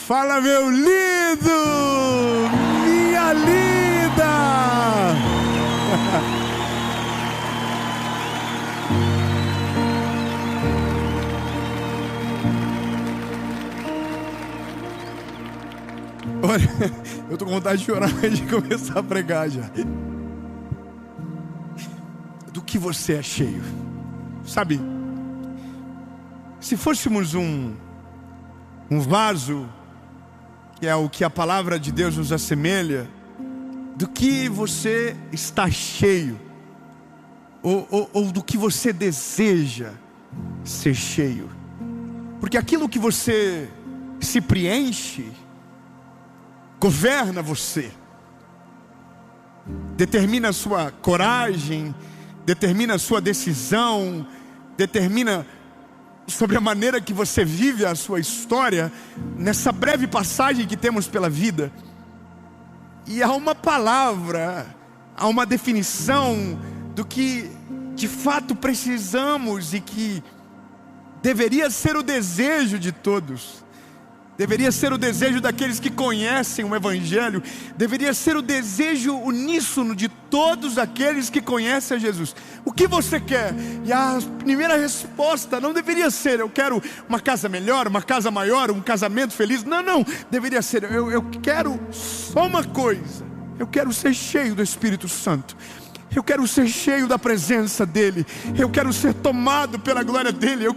Fala, meu lindo, minha linda. Olha, eu tô com vontade de chorar antes de começar a pregar já. Do que você é cheio? Sabe, se fôssemos um vaso, que é o que a palavra de Deus nos assemelha, do que você está cheio, ou do que você deseja ser cheio. Porque aquilo que você se preenche, governa você, determina a sua coragem, determina a sua decisão, determina sobre a maneira que você vive a sua história, nessa breve passagem que temos pela vida. E há uma palavra, há uma definição do que de fato precisamos e que deveria ser o desejo de todos. Deveria ser o desejo daqueles que conhecem o Evangelho. Deveria ser o desejo uníssono de todos aqueles que conhecem a Jesus. O que você quer? E a primeira resposta não deveria ser: eu quero uma casa melhor, uma casa maior, um casamento feliz. Não, deveria ser: eu quero só uma coisa. Eu quero ser cheio do Espírito Santo. Eu quero ser cheio da presença dEle. Eu quero ser tomado pela glória dEle. Eu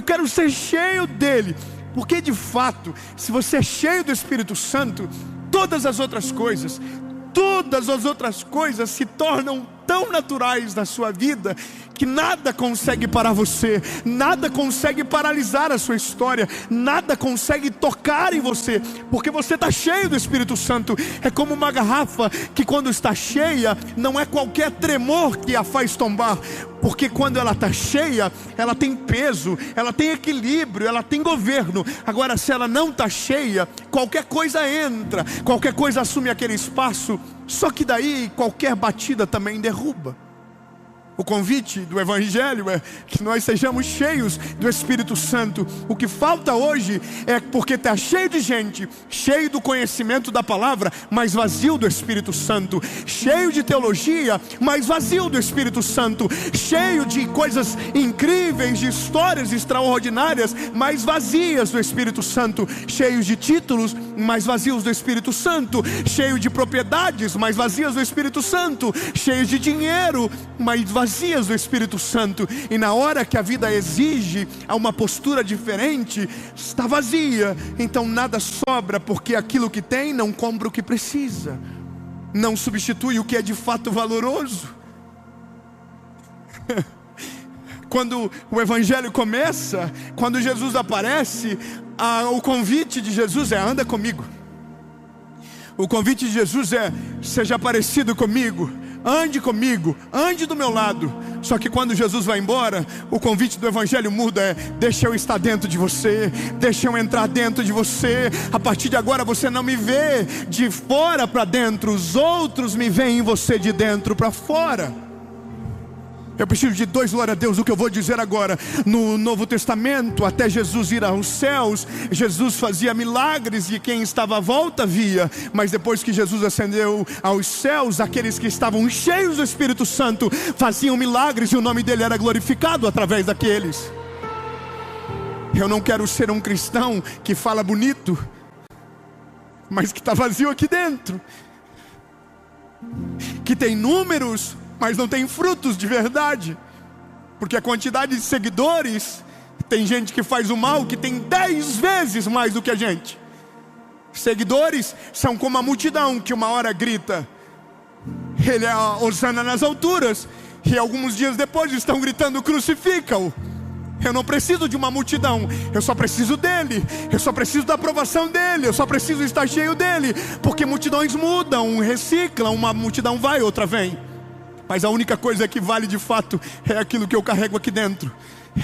quero ser cheio dEle. Porque de fato, se você é cheio do Espírito Santo, todas as outras coisas se tornam tão naturais na sua vida, que nada consegue parar você, nada consegue paralisar a sua história, nada consegue tocar em você, porque você está cheio do Espírito Santo. É como uma garrafa que, quando está cheia, não é qualquer tremor que a faz tombar, porque quando ela está cheia, ela tem peso, ela tem equilíbrio, ela tem governo. Agora, se ela não está cheia, qualquer coisa entra, qualquer coisa assume aquele espaço. Só que daí qualquer batida também derruba. O convite do Evangelho é que nós sejamos cheios do Espírito Santo. O que falta hoje é porque está cheio de gente, cheio do conhecimento da palavra, mas vazio do Espírito Santo. Cheio de teologia, mas vazio do Espírito Santo. Cheio de coisas incríveis, de histórias extraordinárias, mas vazias do Espírito Santo. Cheios de títulos, mas vazios do Espírito Santo. Cheio de propriedades, mas vazias do Espírito Santo. Cheios de dinheiro, mas vazias do Espírito Santo. E na hora que a vida exige a uma postura diferente, está vazia. Então nada sobra, porque aquilo que tem não compra o que precisa, não substitui o que é de fato valoroso. Quando o Evangelho começa, quando Jesus aparece, o convite de Jesus é: anda comigo. O convite de Jesus é: seja parecido comigo, ande comigo, ande do meu lado. Só que quando Jesus vai embora, o convite do Evangelho muda: é: deixa eu estar dentro de você, deixa eu entrar dentro de você. A partir de agora você não me vê de fora para dentro, os outros me veem em você de dentro para fora. Eu preciso de dois, glória a Deus. O que eu vou dizer agora: no Novo Testamento, até Jesus ir aos céus, Jesus fazia milagres e quem estava à volta via. Mas depois que Jesus ascendeu aos céus, aqueles que estavam cheios do Espírito Santo faziam milagres e o nome dele era glorificado através daqueles. Eu não quero ser um cristão que fala bonito, mas que está vazio aqui dentro, que tem números, mas não tem frutos de verdade. Porque a quantidade de seguidores, tem gente que faz o mal que tem 10 vezes mais do que a gente. Seguidores são como a multidão que uma hora grita: ele é a Hosana nas alturas, e alguns dias depois estão gritando: crucifica-o. Eu não preciso de uma multidão, eu só preciso dele. Eu só preciso da aprovação dele. Eu só preciso estar cheio dele. Porque multidões mudam, reciclam. Uma multidão vai, outra vem. Mas a única coisa que vale de fato é aquilo que eu carrego aqui dentro.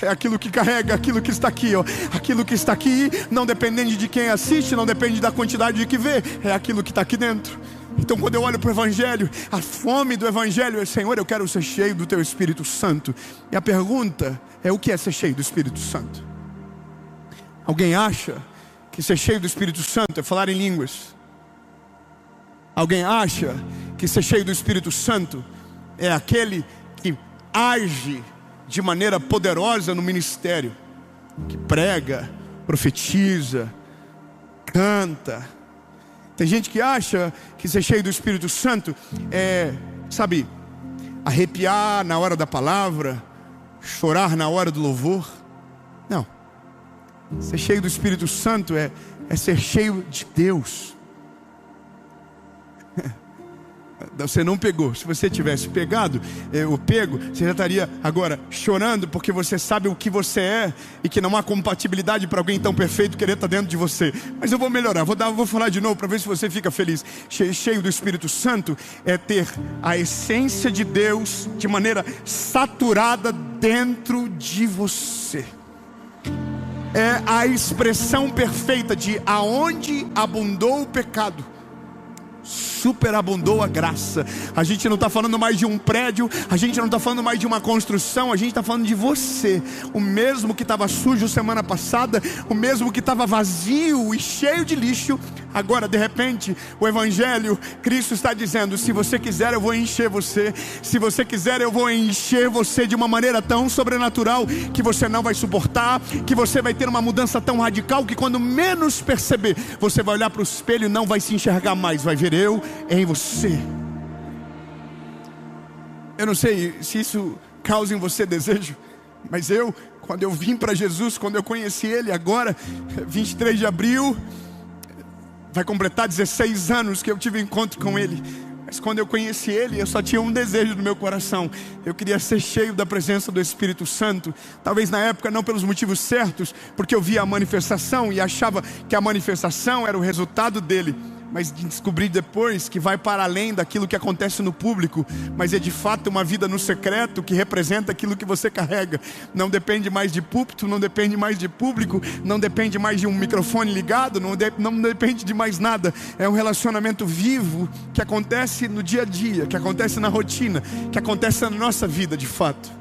É aquilo que carrega, aquilo que está aqui, ó. Aquilo que está aqui, não dependendo de quem assiste, não depende da quantidade de que vê. É aquilo que está aqui dentro. Então quando eu olho para o Evangelho, a fome do Evangelho é: Senhor, eu quero ser cheio do Teu Espírito Santo. E a pergunta é: o que é ser cheio do Espírito Santo? Alguém acha que ser cheio do Espírito Santo é falar em línguas? Alguém acha que ser cheio do Espírito Santo é aquele que age de maneira poderosa no ministério, que prega, profetiza, canta? Tem gente que acha que ser cheio do Espírito Santo é, sabe, arrepiar na hora da palavra, chorar na hora do louvor. Não. Ser cheio do Espírito Santo é ser cheio de Deus. Você não pegou. Se você tivesse pegado, você já estaria agora chorando, porque você sabe o que você é e que não há compatibilidade para alguém tão perfeito querer estar dentro de você. Mas eu vou melhorar, vou falar de novo para ver se você fica feliz. Cheio do Espírito Santo é ter a essência de Deus de maneira saturada dentro de você. É a expressão perfeita de aonde abundou o pecado, superabundou a graça. A gente não está falando mais de um prédio, a gente não está falando mais de uma construção, a gente está falando de você. O mesmo que estava sujo semana passada, o mesmo que estava vazio e cheio de lixo, agora de repente o Evangelho, Cristo está dizendo: se você quiser eu vou encher você. Se você quiser eu vou encher você de uma maneira tão sobrenatural que você não vai suportar, que você vai ter uma mudança tão radical que quando menos perceber, você vai olhar para o espelho e não vai se enxergar mais, vai ver eu em você. Eu não sei se isso causa em você desejo, mas quando eu vim para Jesus, quando eu conheci Ele agora, 23 de abril, vai completar 16 anos que eu tive encontro com Ele. Mas quando eu conheci Ele, eu só tinha um desejo no meu coração: eu queria ser cheio da presença do Espírito Santo. Talvez na época não pelos motivos certos, porque eu via a manifestação e achava que a manifestação era o resultado dele. Mas descobri depois que vai para além daquilo que acontece no público, mas é de fato uma vida no secreto que representa aquilo que você carrega. Não depende mais de púlpito, não depende mais de público, não depende mais de um microfone ligado, não depende de mais nada. É um relacionamento vivo que acontece no dia a dia, que acontece na rotina, que acontece na nossa vida de fato.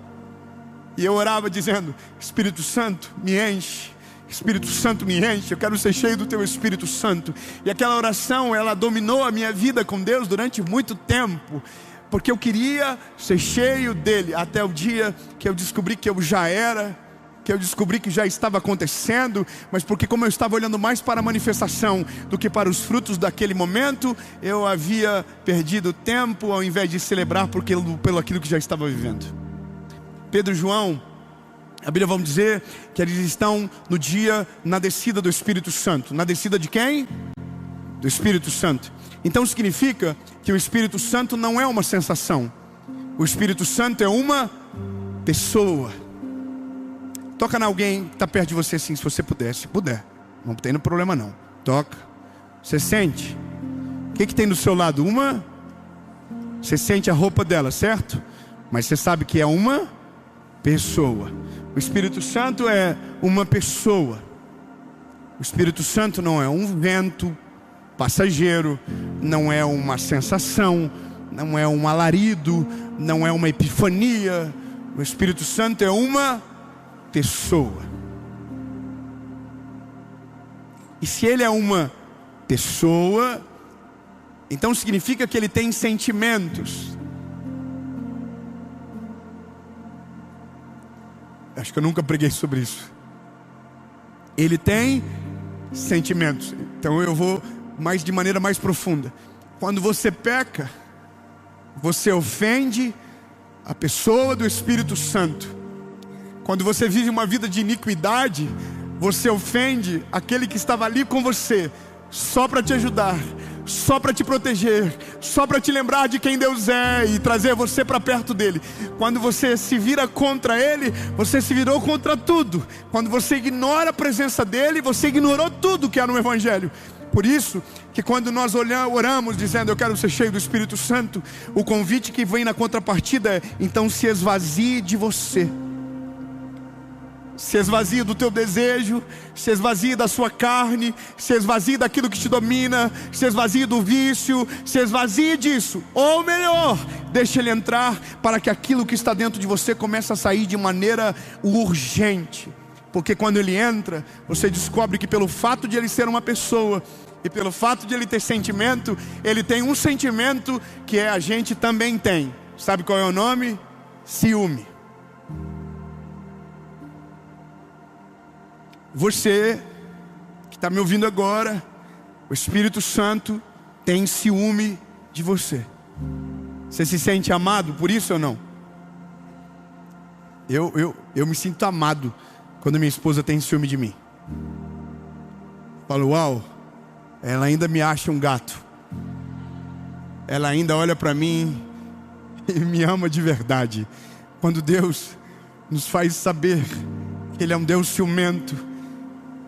E eu orava dizendo: Espírito Santo, me enche. Espírito Santo, me enche, eu quero ser cheio do Teu Espírito Santo. E aquela oração, ela dominou a minha vida com Deus durante muito tempo, porque eu queria ser cheio dEle, até o dia que eu descobri que eu já era, que eu descobri que já estava acontecendo, mas porque como eu estava olhando mais para a manifestação do que para os frutos daquele momento, eu havia perdido tempo ao invés de celebrar pelo aquilo que já estava vivendo. Pedro e João, a Bíblia vamos dizer que eles estão no dia, na descida do Espírito Santo. Na descida de quem? Do Espírito Santo. Então significa que o Espírito Santo não é uma sensação. O Espírito Santo é uma pessoa. Toca em alguém que está perto de você assim, se você puder. Se puder, não tem problema não. Toca. Você sente? O que tem do seu lado? Você sente a roupa dela, certo? Mas você sabe que é uma pessoa. O Espírito Santo é uma pessoa. O Espírito Santo não é um vento passageiro, não é uma sensação, não é um alarido, não é uma epifania. O Espírito Santo é uma pessoa. E se ele é uma pessoa, então significa que ele tem sentimentos. Acho que eu nunca preguei sobre isso. Ele tem sentimentos. Então eu vou de maneira mais profunda. Quando você peca, você ofende a pessoa do Espírito Santo. Quando você vive uma vida de iniquidade, você ofende aquele que estava ali com você, só para te ajudar, só para te proteger, só para te lembrar de quem Deus é e trazer você para perto dele. Quando você se vira contra ele, você se virou contra tudo. Quando você ignora a presença dele, você ignorou tudo que há no Evangelho. Por isso que quando nós oramos dizendo eu quero ser cheio do Espírito Santo, o convite que vem na contrapartida é: então se esvazie de você. Se esvazie do teu desejo, se esvazie da sua carne, se esvazie daquilo que te domina, se esvazie do vício, se esvazie disso. Ou melhor, deixe ele entrar para que aquilo que está dentro de você comece a sair de maneira urgente. Porque quando ele entra, você descobre que pelo fato de ele ser uma pessoa e pelo fato de ele ter sentimento, ele tem um sentimento que a gente também tem. Sabe qual é o nome? Ciúme. Você que está me ouvindo agora, o Espírito Santo tem ciúme de você. Você se sente amado por isso ou não? Eu me sinto amado quando minha esposa tem ciúme de mim. Falo, uau, ela ainda me acha um gato. Ela ainda olha para mim e me ama de verdade. Quando Deus nos faz saber que Ele é um Deus ciumento,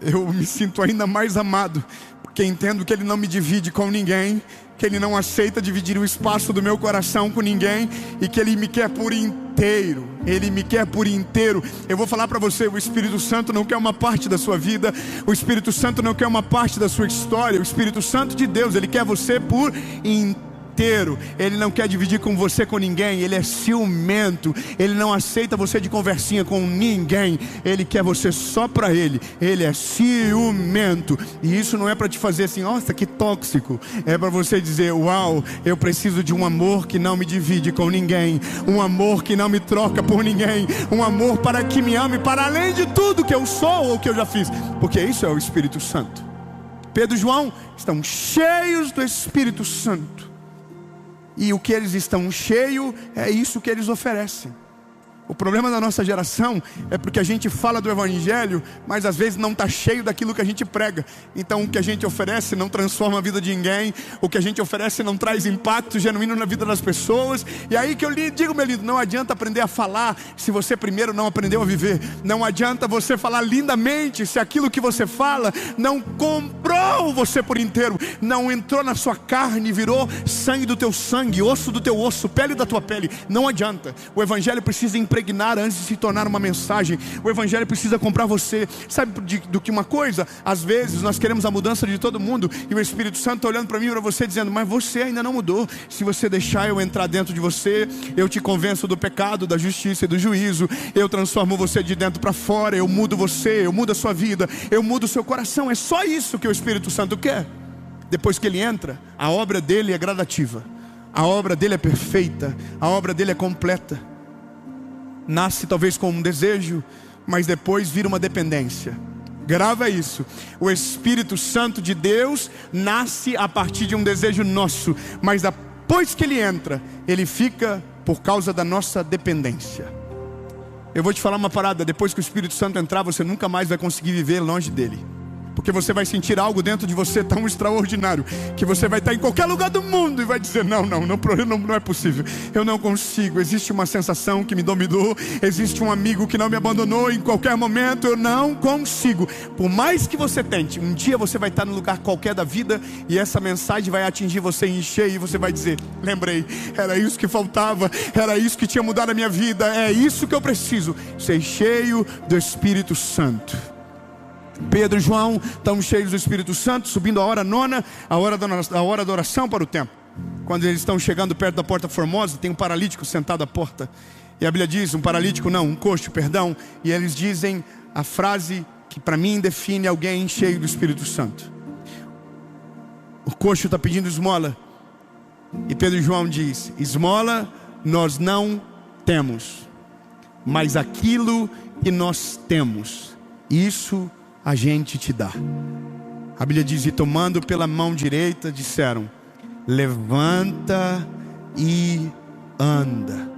eu me sinto ainda mais amado, porque entendo que Ele não me divide com ninguém, que Ele não aceita dividir o espaço do meu coração com ninguém, e que Ele me quer por inteiro. Ele me quer por inteiro. Eu vou falar para você, o Espírito Santo não quer uma parte da sua vida, o Espírito Santo não quer uma parte da sua história. O Espírito Santo de Deus, Ele quer você por inteiro. Ele não quer dividir com você com ninguém. Ele é ciumento. Ele não aceita você de conversinha com ninguém. Ele quer você só para Ele. Ele é ciumento. E isso não é para te fazer assim, nossa, que tóxico. É para você dizer, uau, eu preciso de um amor que não me divide com ninguém, um amor que não me troca por ninguém, um amor para que me ame para além de tudo que eu sou ou que eu já fiz. Porque isso é o Espírito Santo. Pedro e João estão cheios do Espírito Santo. E o que eles estão cheios é isso que eles oferecem. O problema da nossa geração é porque a gente fala do Evangelho, mas às vezes não está cheio daquilo que a gente prega. Então o que a gente oferece não transforma a vida de ninguém. O que a gente oferece não traz impacto genuíno na vida das pessoas. E aí que eu lhe digo, meu lindo, não adianta aprender a falar se você primeiro não aprendeu a viver. Não adianta você falar lindamente se aquilo que você fala não comprou você por inteiro, não entrou na sua carne, virou sangue do teu sangue, osso do teu osso, pele da tua pele. Não adianta. O Evangelho precisa impregnar antes de se tornar uma mensagem. O Evangelho precisa comprar você. Sabe do que uma coisa? Às vezes nós queremos a mudança de todo mundo, e o Espírito Santo está olhando para mim e para você dizendo, mas você ainda não mudou. Se você deixar eu entrar dentro de você, eu te convenço do pecado, da justiça e do juízo. Eu transformo você de dentro para fora. Eu mudo você, eu mudo a sua vida, eu mudo o seu coração. É só isso que o Espírito Santo quer. Depois que ele entra, a obra dele é gradativa, a obra dele é perfeita, a obra dele é completa. Nasce talvez com um desejo, mas depois vira uma dependência. Grava isso. O Espírito Santo de Deus nasce a partir de um desejo nosso, mas depois que ele entra, ele fica por causa da nossa dependência. Eu vou te falar uma parada, depois que o Espírito Santo entrar, você nunca mais vai conseguir viver longe dele. Porque você vai sentir algo dentro de você tão extraordinário, que você vai estar em qualquer lugar do mundo e vai dizer, não é possível, eu não consigo. Existe uma sensação que me dominou, existe um amigo que não me abandonou em qualquer momento, eu não consigo. Por mais que você tente, um dia você vai estar num lugar qualquer da vida, e essa mensagem vai atingir você em cheio, e você vai dizer, lembrei, era isso que faltava, era isso que tinha mudado a minha vida, é isso que eu preciso, ser cheio do Espírito Santo. Pedro e João estão cheios do Espírito Santo, subindo a hora nona, a hora da oração para o templo. Quando eles estão chegando perto da porta formosa, tem um paralítico sentado à porta. E a Bíblia diz, um coxo, e eles dizem a frase que para mim define alguém cheio do Espírito Santo. O coxo está pedindo esmola, e Pedro e João diz, esmola nós não temos, mas aquilo que nós temos, isso a gente te dá. A Bíblia diz, e tomando pela mão direita, disseram, levanta e anda.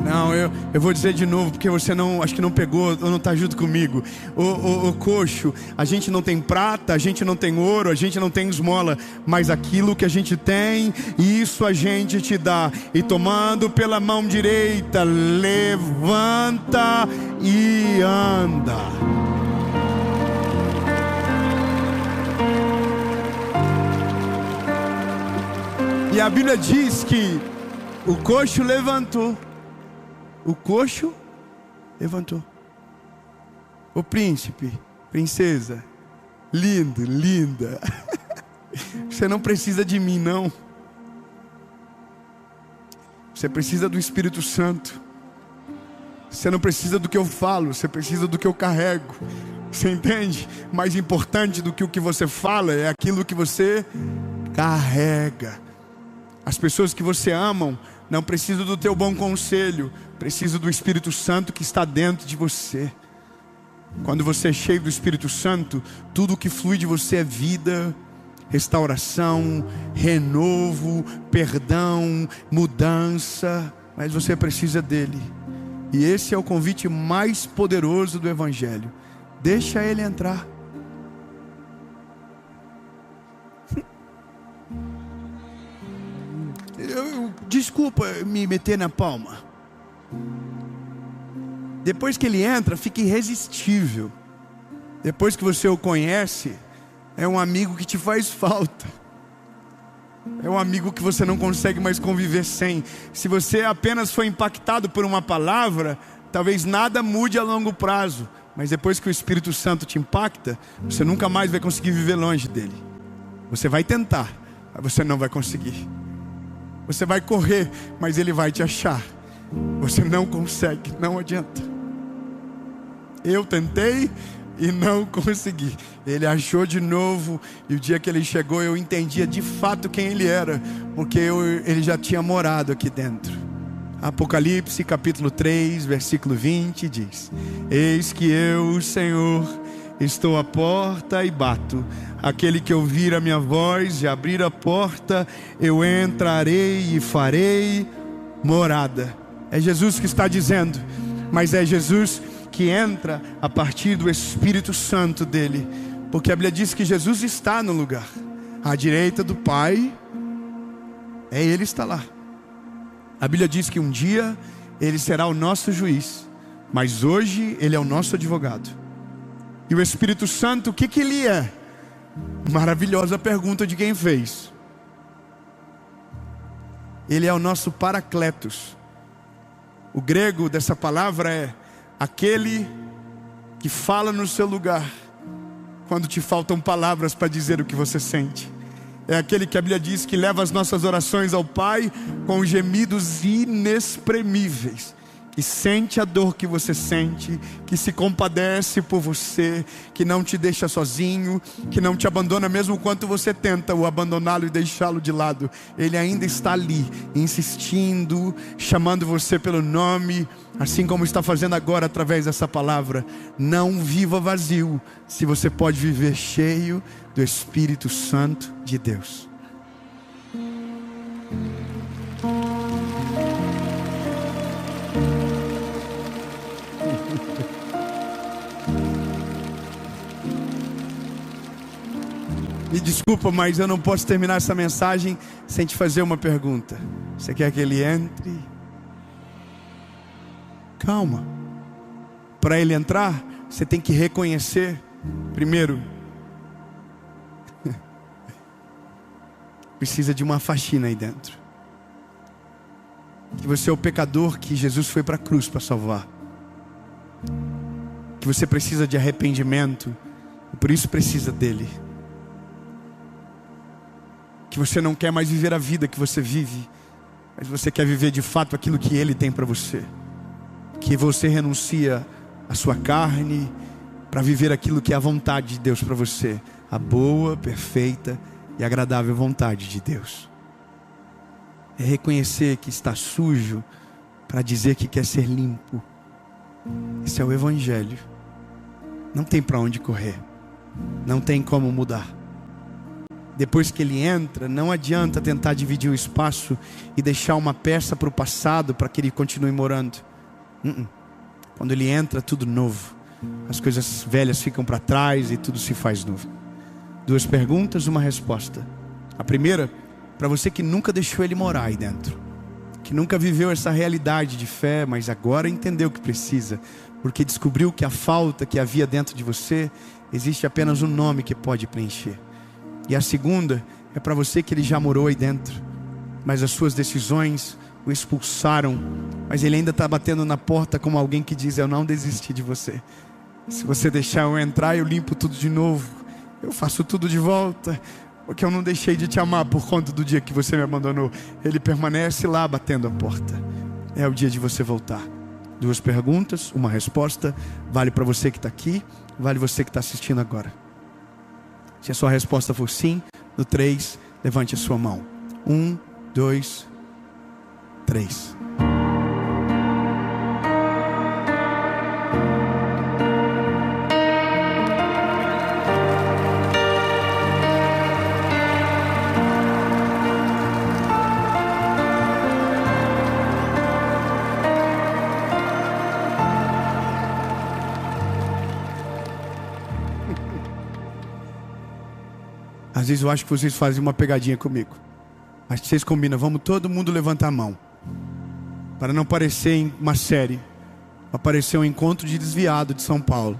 Não, eu vou dizer de novo, porque você acho que não pegou, ou não está junto comigo. O coxo, a gente não tem prata, a gente não tem ouro, a gente não tem esmola, mas aquilo que a gente tem, isso a gente te dá. E tomando pela mão direita, levanta e anda. E a Bíblia diz que o coxo levantou. O coxo levantou. O príncipe, princesa, lindo, linda. Você não precisa de mim, não. Você precisa do Espírito Santo. Você não precisa do que eu falo, você precisa do que eu carrego. Você entende? Mais importante do que o que você fala é aquilo que você carrega. As pessoas que você ama não precisam do teu bom conselho, precisam do Espírito Santo que está dentro de você. Quando você é cheio do Espírito Santo, tudo que flui de você é vida, restauração, renovo, perdão, mudança. Mas você precisa dele. E esse é o convite mais poderoso do Evangelho. Deixa ele entrar. Desculpa me meter na palma. Depois que ele entra, fica irresistível. Depois que você o conhece, é um amigo que te faz falta. É um amigo que você não consegue mais conviver sem. Se você apenas foi impactado por uma palavra, talvez nada mude a longo prazo. Mas depois que o Espírito Santo te impacta, você nunca mais vai conseguir viver longe dele. Você vai tentar, mas você não vai conseguir. Você vai correr, mas ele vai te achar. Você não consegue, não adianta. Eu tentei e não consegui. Ele achou de novo, e o dia que ele chegou eu entendia de fato quem ele era, porque ele já tinha morado aqui dentro. Apocalipse capítulo 3 versículo 20 diz: eis que eu, Senhor, estou à porta e bato. Aquele que ouvir a minha voz e abrir a porta, eu entrarei e farei morada. É Jesus que está dizendo, mas é Jesus que entra a partir do Espírito Santo dele, porque a Bíblia diz que Jesus está no lugar, à direita do Pai, ele está lá. A Bíblia diz que um dia ele será o nosso juiz, mas hoje ele é o nosso advogado. E o Espírito Santo, o que ele é? Maravilhosa pergunta de quem fez. Ele é o nosso Paracletos. O grego dessa palavra é aquele que fala no seu lugar quando te faltam palavras para dizer o que você sente. É aquele que a Bíblia diz que leva as nossas orações ao Pai com gemidos inexprimíveis, que sente a dor que você sente, que se compadece por você, que não te deixa sozinho, que não te abandona mesmo quando você tenta o abandoná-lo e deixá-lo de lado. Ele ainda está ali, insistindo, chamando você pelo nome, assim como está fazendo agora através dessa palavra. Não viva vazio, se você pode viver cheio do Espírito Santo de Deus. Me desculpa, mas eu não posso terminar essa mensagem sem te fazer uma pergunta. Você quer que ele entre? Calma. Para ele entrar, você tem que reconhecer, primeiro, precisa de uma faxina aí dentro. Que você é o pecador que Jesus foi para a cruz para salvar. Que você precisa de arrependimento e por isso precisa dele. Que você não quer mais viver a vida que você vive, mas você quer viver de fato aquilo que ele tem para você. Que você renuncia à sua carne para viver aquilo que é a vontade de Deus para você. A boa, perfeita e agradável vontade de Deus. É reconhecer que está sujo para dizer que quer ser limpo. Esse é o Evangelho. Não tem para onde correr. Não tem como mudar. Depois que ele entra, não adianta tentar dividir o espaço e deixar uma peça para o passado para que ele continue morando. Quando ele entra, tudo novo. As coisas velhas ficam para trás e tudo se faz novo. 2 perguntas, uma resposta. A primeira, para você que nunca deixou ele morar aí dentro, que nunca viveu essa realidade de fé, mas agora entendeu que precisa, porque descobriu que a falta que havia dentro de você, existe apenas um nome que pode preencher. E a segunda é para você que ele já morou aí dentro, mas as suas decisões o expulsaram, mas ele ainda está batendo na porta como alguém que diz: eu não desisti de você. Se você deixar eu entrar, eu limpo tudo de novo, eu faço tudo de volta, porque eu não deixei de te amar por conta do dia que você me abandonou. Ele permanece lá batendo a porta. É o dia de você voltar. 2 perguntas, uma resposta. Vale para você que está aqui, vale você que está assistindo agora. Se a sua resposta for sim, no 3, levante a sua mão. 1, 2, 3. Às vezes eu acho que vocês fazem uma pegadinha comigo. Acho que vocês combinam, vamos todo mundo levantar a mão. Para não parecer em uma série. Apareceu um encontro de desviado de São Paulo.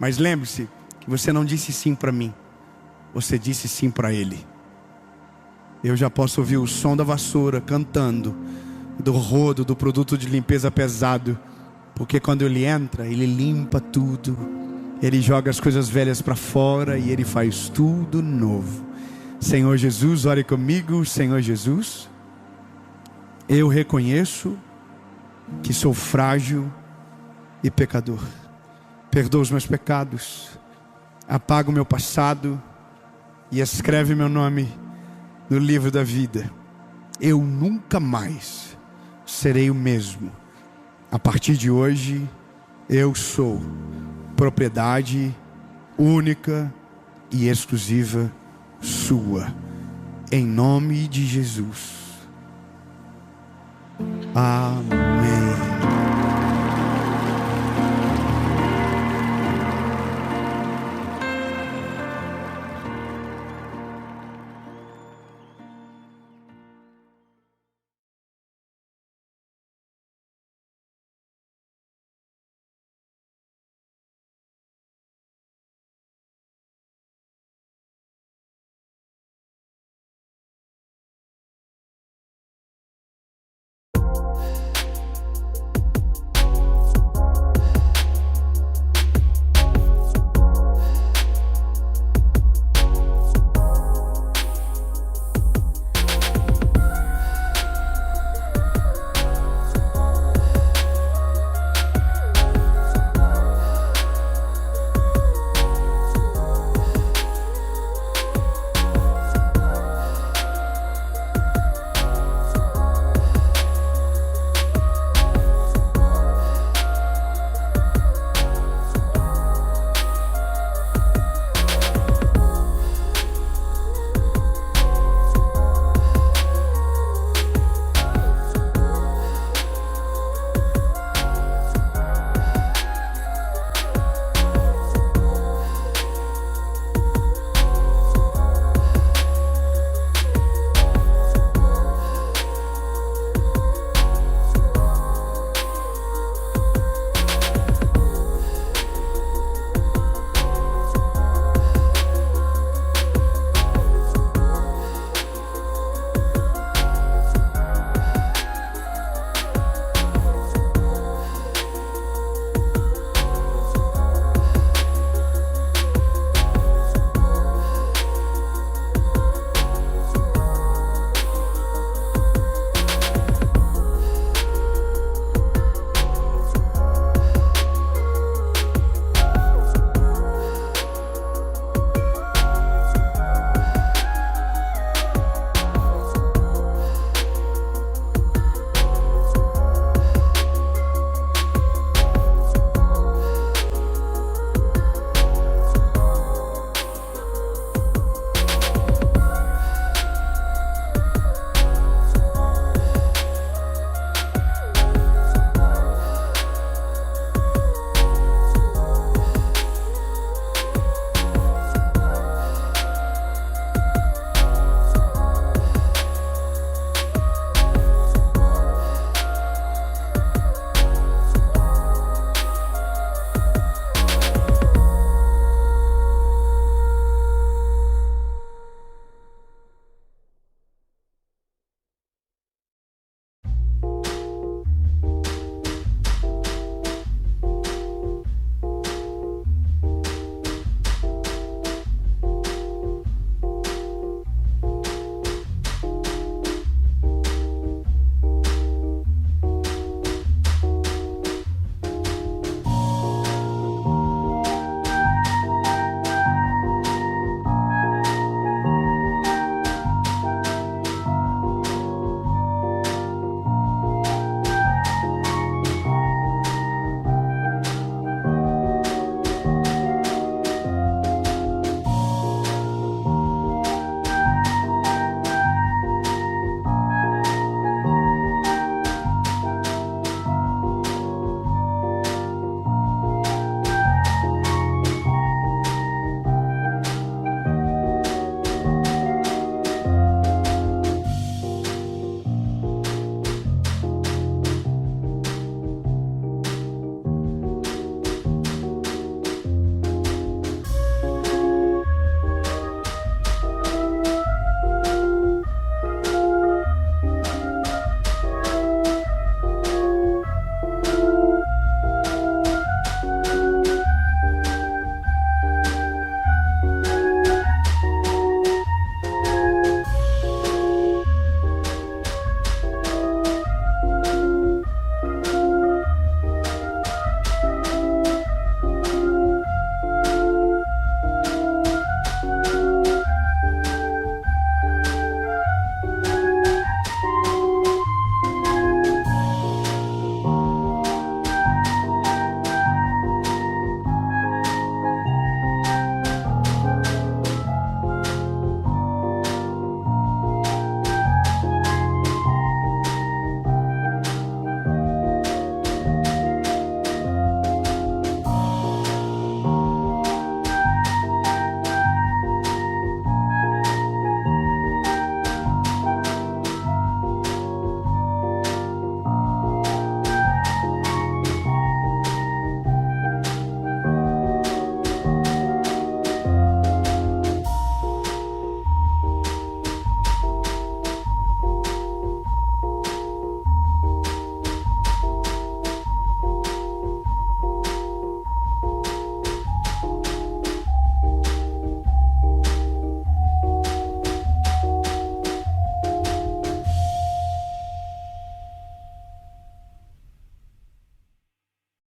Mas lembre-se que você não disse sim para mim. Você disse sim para Ele. Eu já posso ouvir o som da vassoura cantando, do rodo, do produto de limpeza pesado. Porque quando Ele entra, Ele limpa tudo. Ele joga as coisas velhas para fora e Ele faz tudo novo. Senhor Jesus, ore comigo. Senhor Jesus, eu reconheço que sou frágil e pecador. Perdoa os meus pecados, apaga o meu passado e escreve meu nome no livro da vida. Eu nunca mais serei o mesmo. A partir de hoje, eu sou propriedade única e exclusiva sua. Em nome de Jesus. Amém.